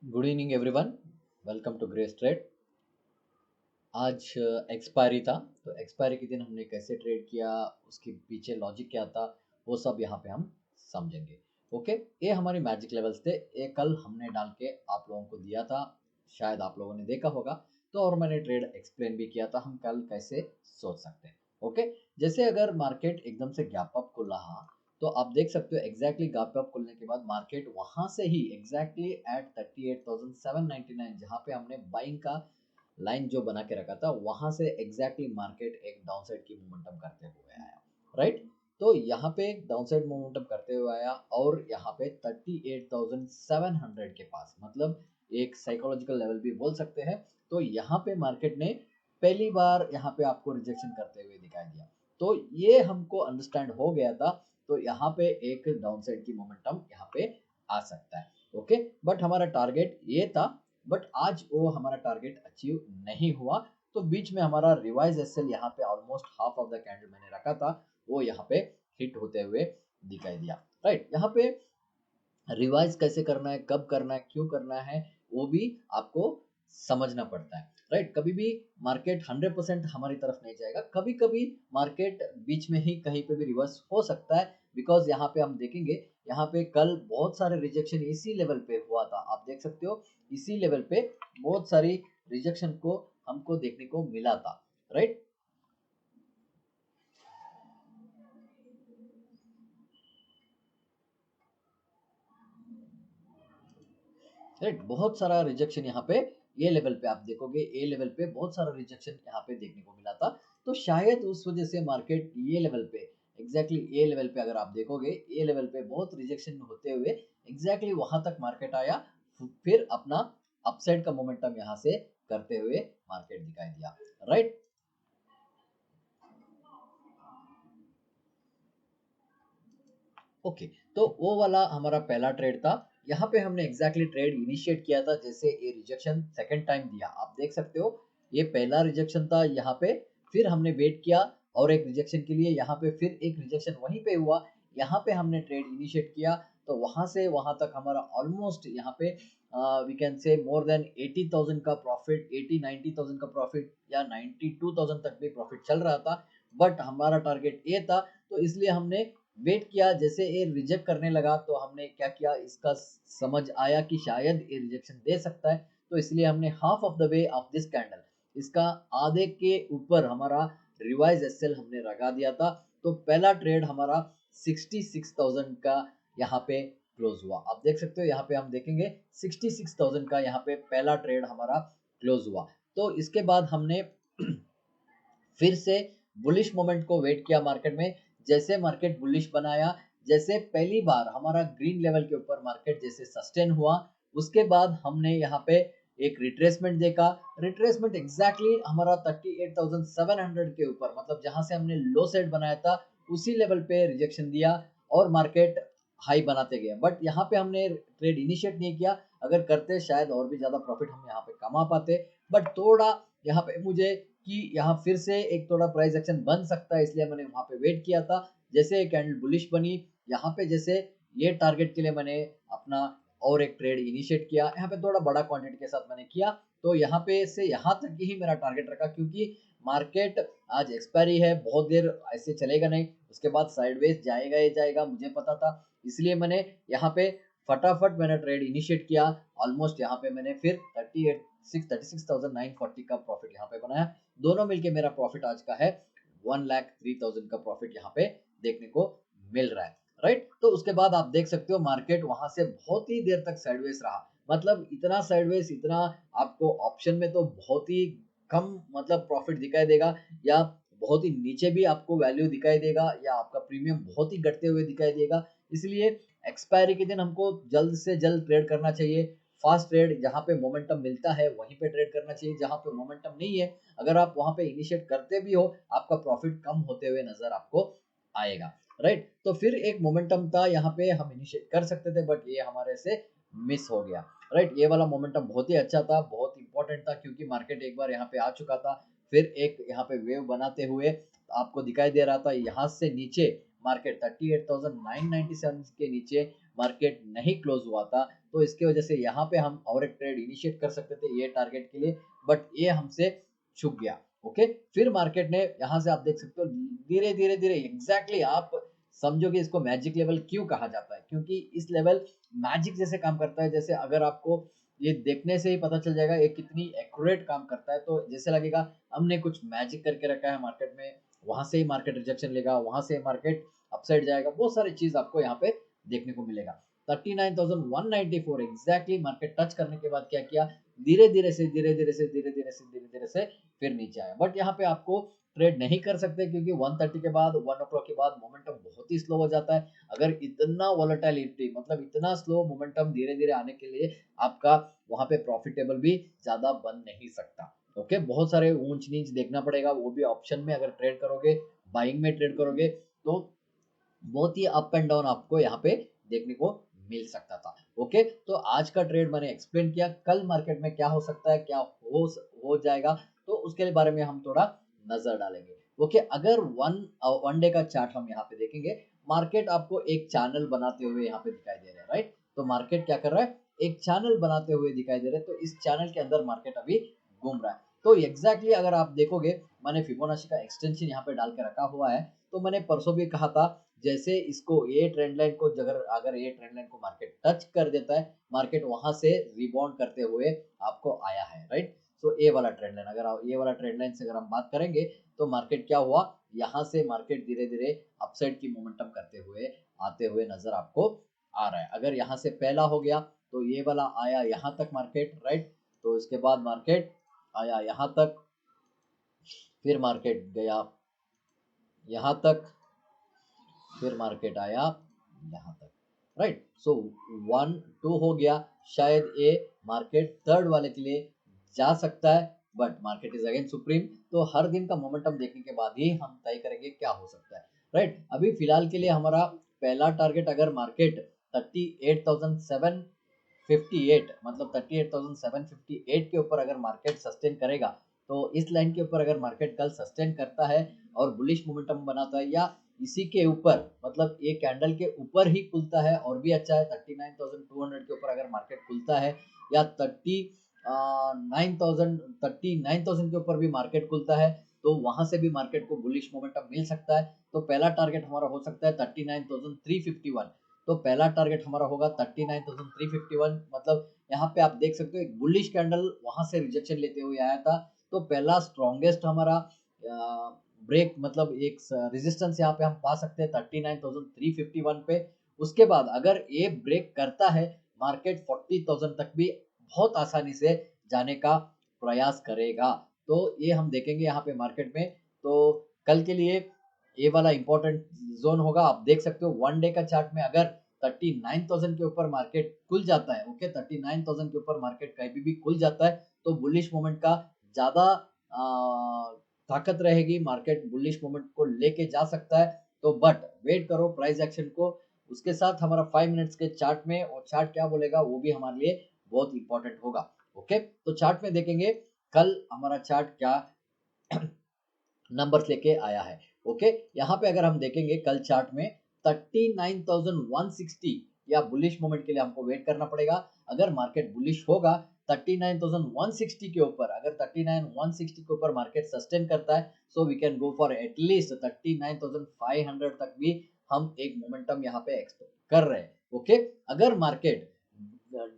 Good evening everyone. Welcome to Grace Trade. आज expiry था, तो एक्सपायरी के दिन हमने कैसे ट्रेड किया, उसके पीछे लॉजिक क्या था, वो सब यहाँ पे हम समझेंगे। ओके, ये हमारी मैजिक लेवल्स थे। ये कल हमने डाल के आप लोगों को दिया था, शायद आप लोगों ने देखा होगा। तो और मैंने ट्रेड एक्सप्लेन भी किया था हम कल कैसे सोच सकते हैं। ओके, जैसे अगर मार्केट एकदम से गैप अप खुल रहा, तो आप देख सकते हो एग्जैक्टली गैप अप खुलने के बाद मार्केट वहां से ही एग्जैक्टली एट 38,799 जहां पे हमने बाइंग का लाइन जो बना के रखा था, वहां से एग्जैक्टली मार्केट एक डाउनसाइड की मोमेंटम करते हुए आया। राइट, तो यहाँ पे एक डाउनसाइड मोमेंटम करते हुए आया और यहाँ पे 38,700 के पास, मतलब एक साइकोलॉजिकल लेवल भी बोल सकते हैं। तो यहाँ पे मार्केट ने पहली बार यहाँ पे आपको रिजेक्शन करते हुए दिखाई दिया, तो ये हमको अंडरस्टैंड हो गया था। तो यहाँ पे एक डाउनसाइड की मोमेंटम यहाँ पे आ सकता है। ओके, बट हमारा टारगेट ये था, बट आज वो हमारा टारगेट अचीव नहीं हुआ। तो बीच में हमारा रिवाइज एसएल यहाँ पे almost half of the candle मैंने रखा था, वो यहाँ पे हिट होते हुए दिखाई दिया। राइट, यहाँ पे रिवाइज कैसे करना है, कब करना है, क्यों करना है, वो भी आपको समझना पड़ता है। राइट, कभी भी मार्केट 100% हमारी तरफ नहीं जाएगा, कभी कभी मार्केट बीच में ही कहीं पे भी रिवर्स हो सकता है। बिकॉज यहाँ पे हम देखेंगे, यहाँ पे कल बहुत सारे रिजेक्शन इसी लेवल पे हुआ था, आप देख सकते हो इसी लेवल पे बहुत सारी रिजेक्शन को हमको देखने को मिला था। राइट, राइट, बहुत सारा रिजेक्शन यहाँ पे ये लेवल पे आप देखोगे, ए लेवल पे बहुत सारा रिजेक्शन यहाँ पे देखने को मिला था। तो शायद उस वजह से मार्केट ये लेवल पे एग्जैक्टली ए लेवल पे अगर आप देखोगे, ए लेवल पे बहुत रिजेक्शन होते हुए एग्जैक्टली वहां तक मार्केट आया, फिर अपना अपसाइड का मोमेंटम यहाँ से करते हुए मार्केट दिखाई दिया। राइट, ओके, तो वो वाला हमारा पहला ट्रेड था। यहाँ पे हमने एग्जैक्टली ट्रेड इनिशिएट किया था जैसे ये रिजेक्शन सेकंड टाइम दिया, आप देख सकते हो ये पहला रिजेक्शन था यहाँ पे। फिर हमने वेट किया और एक रिजेक्शन के लिए, यहाँ पे फिर एक रिजेक्शन वहीं पे हुआ, यहाँ पे हमने ट्रेड इनिशिएट किया। तो वहां से वहां तक हमारा ऑलमोस्ट यहाँ पे we can say more than 80,000 का प्रॉफिट, 80-90,000 का प्रॉफिट या 92,000 तक भी प्रॉफिट चल रहा था। बट हमारा टारगेट ये था, तो इसलिए हमने वेट किया। जैसे ये रिजेक्ट करने लगा तो हमने क्या किया, इसका समझ आया कि शायद ये रिजेक्शन दे सकता है, तो इसलिए हमने half of the way of this candle, इसका आधे के ऊपर हमारा रिवाइज एसएल हमने लगा दिया था। तो पहला ट्रेड हमारा 66,000 का यहाँ पे क्लोज हुआ, आप देख सकते हो यहाँ पे हम देखेंगे 66,000 का यहाँ पे पहला ट्रेड हमारा क्लोज हुआ। तो इसके बाद हमने फिर से बुलिश मोमेंट को वेट किया मार्केट में। जैसे मार्केट बुलिश बनाया, जैसे पहली बार हमारा ग्रीन लेवल के ऊपर मार्केट जैसे सस्टेन हुआ, उसके बाद हमने यहाँ पे एक रिट्रेसमेंट देखा। रिट्रेसमेंट एग्जैक्टली हमारा 38,700 के ऊपर, मतलब जहां से हमने लो सेट बनाया था उसी लेवल पे रिजेक्शन दिया और मार्केट हाई बनाते गए। बट यहाँ पे हमने ट्रेड इनिशिएट नहीं किया, अगर करते शायद और भी ज्यादा प्रॉफिट हम यहाँ पे कमा पाते। बट थोड़ा यहाँ पे मुझे कि यहाँ फिर से एक थोड़ा प्राइस एक्शन बन सकता है, इसलिए मैंने वहां पे वेट किया था। जैसे कैंडल बुलिश बनी, यहाँ पे जैसे ये टारगेट के लिए मैंने अपना और एक ट्रेड इनिशिएट किया, यहाँ पे थोड़ा बड़ा क्वांटिटी के साथ मैंने किया। तो यहाँ पे से यहाँ तक ही मेरा टारगेट रखा, क्योंकि मार्केट आज एक्सपायरी है, बहुत देर ऐसे चलेगा नहीं, उसके बाद साइडवेज जाएगा ही जाएगा, मुझे पता था। इसलिए मैंने यहाँ पे फटाफट मैंने ट्रेड इनिशिएट किया। ऑलमोस्ट यहाँ पे मैंने फिर 36,940 का प्रॉफिट यहाँ पे बनाया। दोनों मिलके मेरा प्रॉफिट आज का है 1,03,000 का प्रॉफिट यहाँ पे देखने को मिल रहा है। राइट, तो उसके बाद आप देख सकते हो मार्केट वहां से बहुत ही देर तक साइडवेज रहा, मतलब इतना साइडवेज, इतना आपको ऑप्शन में तो बहुत ही कम मतलब प्रॉफिट दिखाई देगा, या बहुत ही नीचे भी आपको वैल्यू दिखाई देगा, या आपका प्रीमियम बहुत ही घटते हुए दिखाई देगा। इसलिए एक्सपायरी के दिन हमको जल्द से जल्द ट्रेड करना चाहिए। फास्ट ट्रेड, जहां पे मोमेंटम मिलता है वहीं पे ट्रेड करना चाहिए, जहां पे मोमेंटम नहीं है अगर आप वहां पे इनिशिएट करते भी हो, आपका प्रॉफिट कम होते हुए नजर आपको आएगा। राइट, तो फिर एक मोमेंटम था यहाँ पे हम इनिशिएट कर सकते थे, बट ये हमारे से मिस हो गया। राइट, ये वाला मोमेंटम बहुत ही अच्छा था, बहुत इंपॉर्टेंट था, क्योंकि मार्केट एक बार यहाँ पे आ चुका था, फिर एक यहाँ पे वेव बनाते हुए आपको दिखाई दे रहा था यहाँ से नीचे मार्केट 38,997 के नीचे मार्केट नहीं क्लोज हुआ था, तो इसके वजह से यहाँ पे हम और एक ट्रेड इनिशिएट कर सकते थे ये टारगेट के लिए, बट ये हमसे छूट गया। ओके, फिर मार्केट ने यहाँ से आप देख सकते हो धीरे धीरे धीरे एग्जैक्टली आप समझोगे इसको मैजिक लेवल क्यों कहा जाता है, क्योंकि इस लेवल मैजिक जैसे काम करता है। जैसे अगर आपको ये देखने से ही पता चल जाएगा ये कितनी एक्यूरेट काम करता है, तो जैसे लगेगा हमने कुछ मैजिक करके रखा है मार्केट में, वहां से ही मार्केट रिजेक्शन लेगा, वहां से मार्केट अपसाइड जाएगा, बहुत सारी चीज आपको यहाँ पे देखने को मिलेगा। 39,194 एग्जैक्टली मार्केट टच करने के बाद क्या किया, धीरे धीरे से धीरे धीरे से धीरे धीरे से धीरे धीरे से फिर नीचे आया। बट यहाँ पे आपको ट्रेड नहीं कर सकते क्योंकि 1:30 के बाद 1 o'clock के बाद मोमेंटम बहुत ही स्लो हो जाता है। अगर इतना वोलेटिलिटी मतलब इतना स्लो मोमेंटम धीरे धीरे आने के लिए आपका वहां पे प्रॉफिटेबल भी ज्यादा बन नहीं सकता। ओके, बहुत सारे ऊंच नीच देखना पड़ेगा, वो भी ऑप्शन में अगर ट्रेड करोगे, बाइंग में ट्रेड करोगे तो बहुत ही अप एंड डाउन आपको यहाँ पे देखने को मिल सकता था। ओके, तो आज का ट्रेड मैंने एक्सप्लेन किया, कल मार्केट में क्या हो सकता है, क्या हो जाएगा, तो उसके बारे में हम थोड़ा नजर डालेंगे। ओके, अगर वन डे का चार्ट हम यहाँ पे देखेंगे, मार्केट आपको एक चैनल बनाते हुए यहाँ पे दिखाई दे रहा है, राइट। तो मार्केट क्या कर रहा है, एक चैनल बनाते हुए दिखाई दे रहा है, तो इस चैनल के अंदर मार्केट अभी घूम रहा है। तो एग्जैक्टली अगर आप देखोगे, मैंने फिबोनाची का एक्सटेंशन यहाँ पे डाल के रखा हुआ है। तो मैंने परसों भी कहा था, जैसे इसको ये ट्रेंड लाइन को अगर ये ट्रेंड लाइन को मार्केट टच कर देता है, मार्केट वहां से रिबाउंड करते हुए आपको आया है, राइट। सो ये वाला ट्रेंड लाइन, अगर ये वाला ट्रेंड लाइन से अगर हम बात करेंगे, तो मार्केट क्या हुआ, यहाँ से मार्केट धीरे धीरे अपसाइड की मोमेंटम करते हुए आते हुए नजर आपको आ रहा है। अगर यहाँ से पहला हो गया तो ये वाला आया यहाँ तक मार्केट, राइट। तो इसके बाद मार्केट आया यहाँ तक, फिर मार्केट गया यहाँ तक, फिर मार्केट आया यहाँ तक, राइट। सो 1 2 हो गया, शायद ये मार्केट थर्ड वाले के लिए जा सकता है, but market is again supreme. तो हर दिन का मोमेंटम देखने के बाद ही हम तय करेंगे क्या हो सकता है, राइट। अभी फिलहाल के लिए हमारा पहला टारगेट, अगर मार्केट 38,758 मतलब 38,758 के ऊपर अगर मार्केट सस्टेन करेगा, तो इस लाइन के ऊपर अगर मार्केट कल सस्टेन करता है और बुलिश मोमेंटम बनाता है, या इसी के ऊपर मतलब ये कैंडल के ऊपर ही खुलता है और भी अच्छा है, 39,200 के ऊपर अगर मार्केट खुलता है, या 39,000 के ऊपर भी मार्केट खुलता है, तो वहां से भी मार्केट को बुलिश मोमेंटम मिल सकता है। तो पहला टारगेट हमारा हो सकता है 39,351। तो पहला टारगेट हमारा होगा 39,351, मतलब यहाँ पे आप देख सकते हो एक बुलिश कैंडल वहां से रिजेक्शन लेते हुए आया था। तो पहला स्ट्रॉन्गेस्ट हमारा ब्रेक मतलब एक रेजिस्टेंस यहाँ पे हम पा सकते हैं 39,351 पे। उसके बाद अगर ये ब्रेक करता है, मार्केट 40,000 तक भी बहुत आसानी से जाने का प्रयास करेगा। तो ये हम देखेंगे यहाँ पे मार्केट में। तो कल के लिए ये वाला इंपॉर्टेंट जोन होगा। आप देख सकते हो वन डे का चार्ट में अगर 39,000 के ऊपर मार्केट खुल जाता है, ओके, 39,000 के ऊपर मार्केट कहीं भी खुल जाता है, तो बुलिश मोमेंट का ज्यादा ताकत रहेगी, मार्केट बुलिश मोमेंट को लेके जा सकता है। तो बट वेट करो प्राइस एक्शन को, उसके साथ हमारा 5 मिनट्स के चार्ट में, और चार्ट क्या बोलेगा वो भी हमारे लिए बहुत इंपॉर्टेंट होगा। ओके, तो चार्ट में देखेंगे कल हमारा चार्ट क्या नंबर्स लेके आया है। ओके, यहाँ पे अगर हम देखेंगे कल चार्ट में 39,160 या बुलिश मोमेंट के लिए हमको वेट करना पड़ेगा। अगर मार्केट बुलिश होगा 39,160 के ऊपर, अगर 39,160 के ऊपर मार्केट सस्टेन करता है, so we can go for at least 39,500 तक भी हम एक मोमेंटम यहाँ पे एक्सपेक्ट कर रहे हैं। ओके, अगर मार्केट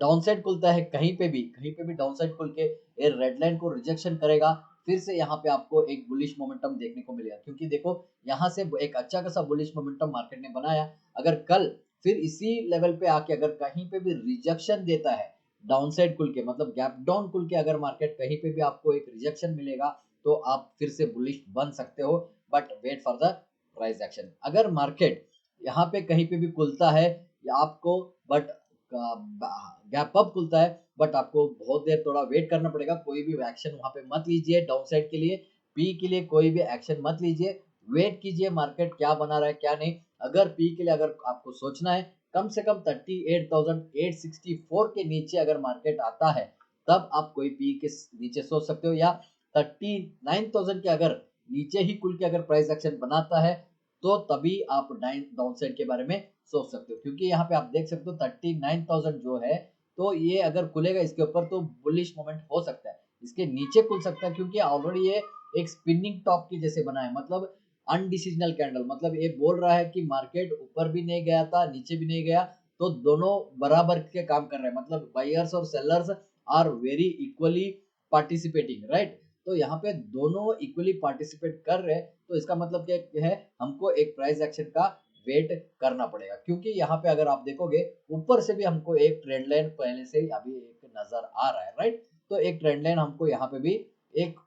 डाउन साइड खुलता है कहीं पे भी डाउन साइड खुल के ये रेड लाइन को रिजेक्शन करेगा, फिर से यहाँ पे आपको एक बुलिश मोमेंटम देखने को मिलेगा, क्योंकि देखो यहाँ से एक अच्छा खासा बुलिश मोमेंटम मार्केट ने बनाया। अगर कल फिर इसी लेवल पे आके अगर कहीं पे भी रिजेक्शन देता है डाउन साइड खुल के, मतलब गैप डाउन खुल के अगर मार्केट कहीं पे भी आपको एक रिजेक्शन मिलेगा, तो आप फिर से बुलिश बन सकते हो, but wait for the price action. अगर मार्केट यहाँ पे कहीं पे भी खुलता है या आपको बट गैप अप खुलता है, बट आपको बहुत देर थोड़ा वेट करना पड़ेगा, कोई भी एक्शन वहां पे मत लीजिए डाउन साइड के लिए, पी के लिए कोई भी एक्शन मत लीजिए, वेट कीजिए मार्केट क्या बना रहा है क्या नहीं। अगर पी के लिए अगर आपको सोचना है, कम से कम 38,864 के नीचे अगर मार्केट आता है, तब आप कोई पी के नीचे सोच सकते हो, या 39,000 के अगर नीचे ही खुल के अगर प्राइस एक्शन बनाता है, तो तभी आप डाउन साइड के बारे में सोच सकते हो, क्योंकि यहाँ पे आप देख सकते हो 39,000 जो है, तो ये अगर खुलेगा इसके ऊपर तो बुलिश मोमेंट हो सकता है, इसके नीचे खुल सकता है, क्योंकि ऑलरेडी ये एक स्पिनिंग टॉप की जैसे बना है, मतलब अनडिसिजनल कैंडल, मतलब ये बोल रहा है कि मार्केट ऊपर भी नहीं गया था, नीचे भी नहीं गया, तो दोनों बराबर के काम कर रहे हैं, मतलब बायर्स और sellers are very equally participating, right. तो यहाँ पे दोनों इक्वली पार्टिसिपेट कर रहे हैं, तो इसका मतलब क्या है, हमको एक प्राइस एक्शन का वेट करना पड़ेगा, क्योंकि यहाँ पे अगर आप देखोगे ऊपर से भी हमको एक ट्रेंड लाइन पहले से ही अभी एक नजर आ रहा है, राइट। तो एक ट्रेंड लाइन हमको यहाँ पे भी एक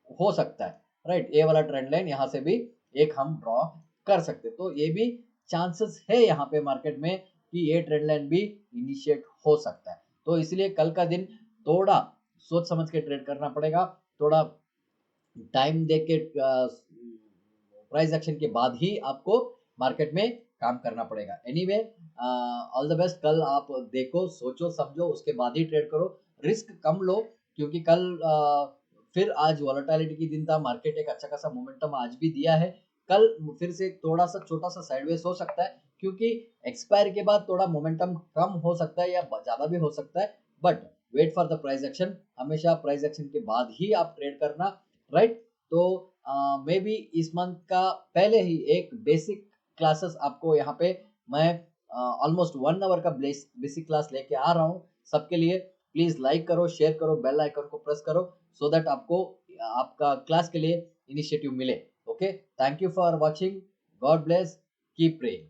हो सकता है, राइट, ये वाला ट्रेंड लाइन यहाँ से भी एक हम ड्रॉ कर सकते हैं, तो ये भी चांसेस है यहाँ पे मार्केट में कि ये ट्रेंड लाइन भी इनिशिएट हो सकता है। तो इसलिए कल का दिन थोड़ा सोच समझ के ट्रेड करना पड़ेगा, थोड़ा टाइम देख के प्राइस एक्शन के बाद ही आपको मार्केट में काम करना पड़ेगा। एनीवे, ऑल द बेस्ट, कल आप देखो, सोचो समझो, उसके बाद ही ट्रेड करो, रिस्क कम लो, क्योंकि कल फिर आज वॉलेटिलिटी की दिन था, मार्केट एक अच्छा खासा मोमेंटम आज भी दिया है, कल फिर से थोड़ा सा छोटा सा साइडवेज हो सकता है, क्योंकि एक्सपायर के बाद थोड़ा मोमेंटम कम हो सकता है या ज्यादा भी हो सकता है, but wait for the price action, हमेशा प्राइस एक्शन के बाद ही आप ट्रेड करना, राइट। तो मे बी इस मंथ का पहले ही एक बेसिक क्लासेस आपको यहाँ पे मैं ऑलमोस्ट 1 आवर का बेसिक क्लास लेके आ रहा हूँ सबके लिए। प्लीज लाइक करो, शेयर करो, बेल आइकन को प्रेस करो, सो दैट आपको आपका क्लास के लिए इनिशिएटिव मिले। Okay, thank you for watching, God bless, keep praying.